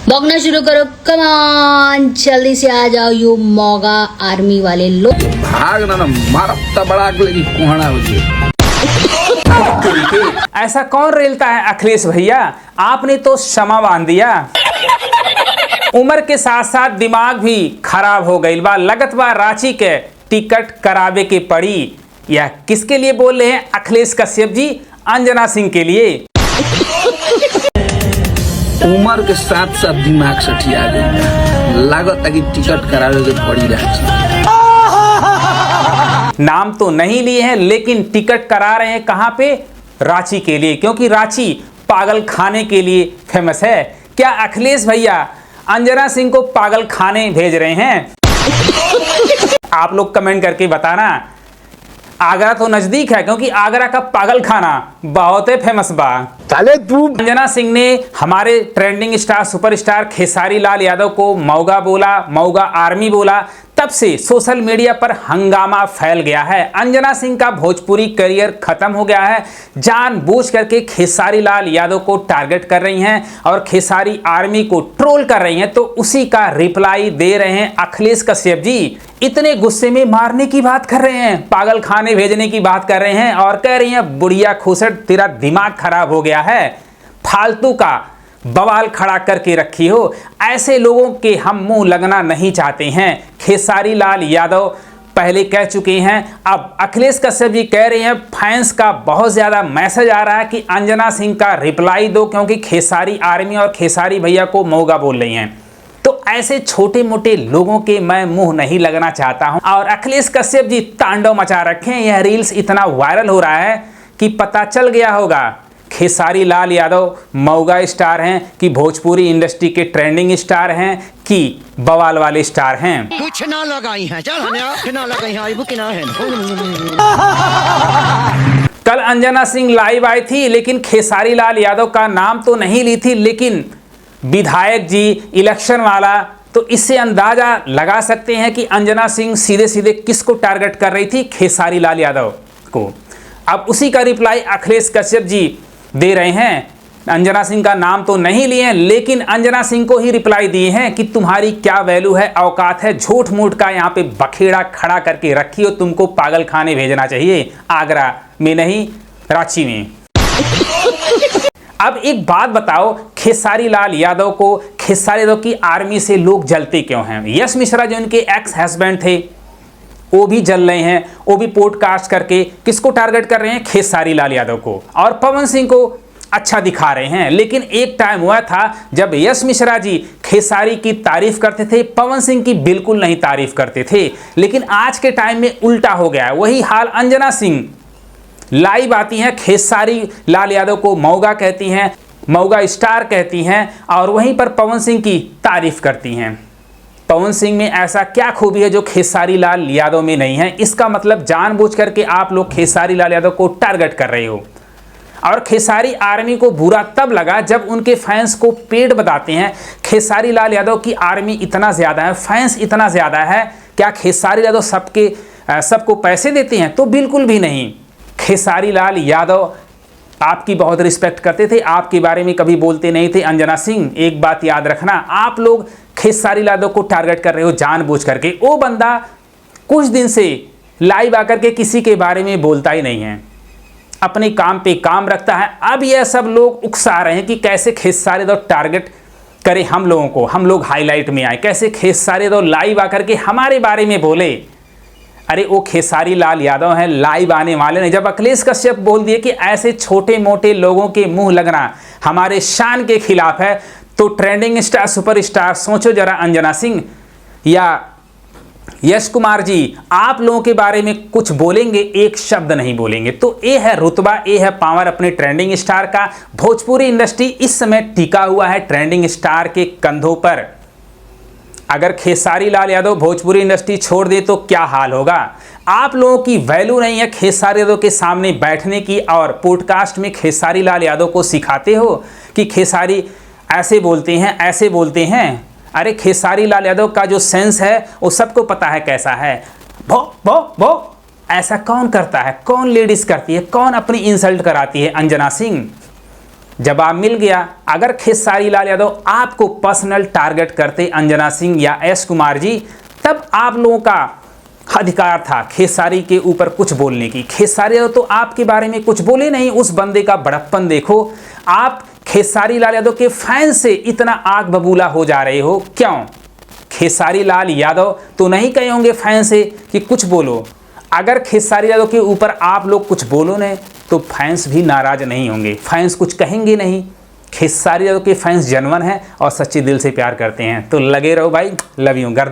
भौंकना शुरू करो, कमान जल्दी से आ जाओ यू मौगा आर्मी वाले लोग। भाग ना मारता बड़ा अगले कोहना हो जी। ऐसा कौन रेलता है अखिलेश भैया, आपने तो क्षमा बांध दिया। उम्र के साथ साथ दिमाग भी खराब हो गई बा, लगत बा रांची के टिकट करावे के पड़ी। यह किसके लिए बोल रहे हैं अखिलेश कश्यप जी? अंजना सिंह के लिए। उम्र के साथ साथ दिमाग सठिया गई, लागत कि टिकट करावे के पड़ी रांची। नाम तो नहीं लिए हैं लेकिन टिकट करा रहे हैं कहां पे? रांची के लिए, क्योंकि रांची पागल खाने के लिए फेमस है। क्या अखिलेश भैया अंजना सिंह को पागल खाने भेज रहे हैं? आप लोग कमेंट करके बताना। आगरा तो नजदीक है, क्योंकि आगरा का पागल खाना बहुत है फेमस बा। चले तू। अंजना सिंह ने हमारे trending star superstar Khesari Lal Yadav को मौगा बोला, मौगा आर्मी बोला। तब से सोशल मीडिया पर हंगामा फैल गया है। अंजना सिंह का भोजपुरी करियर खत्म हो गया है। जानबूझ करके खेसारी लाल यादव को टारगेट कर रही हैं और खेसारी आर्मी को ट्रोल कर रही हैं, तो उसी का रिप्लाई दे रहे हैं अखिलेश कश्यप जी। इतने गुस्से में मारने की बात कर रहे हैं, पागल खाने भेजने की बात कर रहे हैं और कह रही हैं बुढ़िया खुसट तेरा दिमाग खराब हो गया है, फालतू का बवाल खड़ा करके रखी हो। ऐसे लोगों के हम मुंह लगना नहीं चाहते हैं। खेसारी लाल यादव पहले कह चुके हैं, अब अखिलेश कश्यप जी कह रहे हैं। फैंस का बहुत ज़्यादा मैसेज आ रहा है कि अंजना सिंह का रिप्लाई दो, क्योंकि खेसारी आर्मी और खेसारी भैया को मौगा बोल रही हैं। तो ऐसे छोटे मोटे लोगों के मैं मुंह नहीं लगना चाहता हूं। और अखिलेश कश्यप जी तांडव मचा रखे हैं। यह रील्स इतना वायरल हो रहा है कि पता चल गया होगा खेसारी लाल यादव मौगा स्टार हैं कि भोजपुरी इंडस्ट्री के ट्रेंडिंग स्टार हैं कि बवाल वाले स्टार हैं। कुछ ना लगाई है, चल ना लगाई है, वो किना है। कल अंजना सिंह लाइव आई थी, लेकिन खेसारी लाल यादव का नाम तो नहीं ली थी, लेकिन विधायक जी इलेक्शन वाला, तो इससे अंदाजा लगा सकते हैं कि अंजना सिंह सीधे सीधे किसको टारगेट कर रही थी? खेसारी लाल यादव को। अब उसी का रिप्लाई अखिलेश कश्यप जी दे रहे हैं। अंजना सिंह का नाम तो नहीं लिए हैं, लेकिन अंजना सिंह को ही रिप्लाई दिए हैं कि तुम्हारी क्या वैल्यू है, औकात है, झूठ मूठ का यहाँ पे बखेड़ा खड़ा करके रखी हो, तुमको पागल खाने भेजना चाहिए, आगरा में नहीं रांची में। अब एक बात बताओ, खेसारी लाल यादव को, खेसारी यादव की आर्मी से लोग जलते क्यों हैं? यश मिश्रा जो उनके एक्स हस्बैंड थे वो भी जल रहे हैं, वो भी पॉडकास्ट करके किसको टारगेट कर रहे हैं? खेसारी लाल यादव को। और पवन सिंह को अच्छा दिखा रहे हैं। लेकिन एक टाइम हुआ था जब यश मिश्रा जी खेसारी की तारीफ करते थे, पवन सिंह की बिल्कुल नहीं तारीफ करते थे। लेकिन आज के टाइम में उल्टा हो गया है। वही हाल अंजना सिंह लाइव आती हैं, खेसारी लाल यादव को मौगा कहती हैं, मौगा स्टार कहती हैं, और वहीं पर पवन सिंह की तारीफ करती हैं। पवन सिंह में ऐसा क्या खूबी है जो खेसारी लाल यादव में नहीं है? इसका मतलब जानबूझ करके आप लोग खेसारी लाल यादव को टारगेट कर रहे हो। और खेसारी आर्मी को बुरा तब लगा जब उनके फैंस को पेड़ बताते हैं। खेसारी लाल यादव की आर्मी इतना ज़्यादा है, फैंस इतना ज़्यादा है, क्या खेसारी यादव सबको पैसे देते हैं? तो बिल्कुल भी नहीं। खेसारी लाल यादव आपकी बहुत रिस्पेक्ट करते थे, आपके बारे में कभी बोलते नहीं थे। अंजना सिंह, एक बात याद रखना, आप लोग खेसारी लाल यादव को टारगेट कर रहे हो जानबूझ करके। वो बंदा कुछ दिन से लाइव आकर के किसी के बारे में बोलता ही नहीं है, अपने काम पे काम रखता है। अब यह सब लोग उकसा रहे हैं कि कैसे खेसारी यादव टारगेट करे हम लोगों को, हम लोग हाईलाइट में आए, कैसे खेसारी यादव लाइव आकर के हमारे बारे में बोले। अरे वो खेसारी लाल यादव हैं, लाइव आने वाले नहीं। जब अखिलेश कश्यप बोल दिए कि ऐसे छोटे मोटे लोगों के मुंह लगना हमारे शान के खिलाफ है, तो ट्रेंडिंग स्टार सुपरस्टार सोचो जरा, अंजना सिंह या यश कुमार जी, आप लोगों के बारे में कुछ बोलेंगे? एक शब्द नहीं बोलेंगे। तो ये है रुतबा, ये है पावर अपने ट्रेंडिंग स्टार का। भोजपुरी इंडस्ट्री इस समय टिका हुआ है ट्रेंडिंग स्टार के कंधों पर। अगर खेसारी लाल यादव भोजपुरी इंडस्ट्री छोड़ दे तो क्या हाल होगा? आप लोगों की वैल्यू नहीं है खेसारी यादव के सामने बैठने की, और पॉडकास्ट में खेसारी लाल यादव को सिखाते हो कि खेसारी ऐसे बोलते हैं, ऐसे बोलते हैं। अरे खेसारी लाल यादव का जो सेंस है वो सबको पता है कैसा है। भो भो भो ऐसा कौन करता है? कौन लेडीज करती है? कौन अपनी इंसल्ट कराती है? अंजना सिंह, जवाब मिल गया। अगर खेसारी लाल यादव आपको पर्सनल टारगेट करते अंजना सिंह या एस कुमार जी, तब आप लोगों का अधिकार था खेसारी के ऊपर कुछ बोलने की। खेसारी यादव तो आपके बारे में कुछ बोले नहीं। उस बंदे का बड़प्पन देखो। आप खेसारी लाल यादव के फैन से इतना आग बबूला हो जा रहे हो, क्यों? खेसारी लाल यादव तो नहीं कहे होंगे फैन से कि कुछ बोलो। अगर खेसारी यादव के ऊपर आप लोग कुछ बोलो न तो फैंस भी नाराज नहीं होंगे, फैंस कुछ कहेंगे नहीं। खेसारी यादव के फैंस जेन्युइन हैं और सच्चे दिल से प्यार करते हैं। तो लगे रहो भाई, लव यू। गर्दन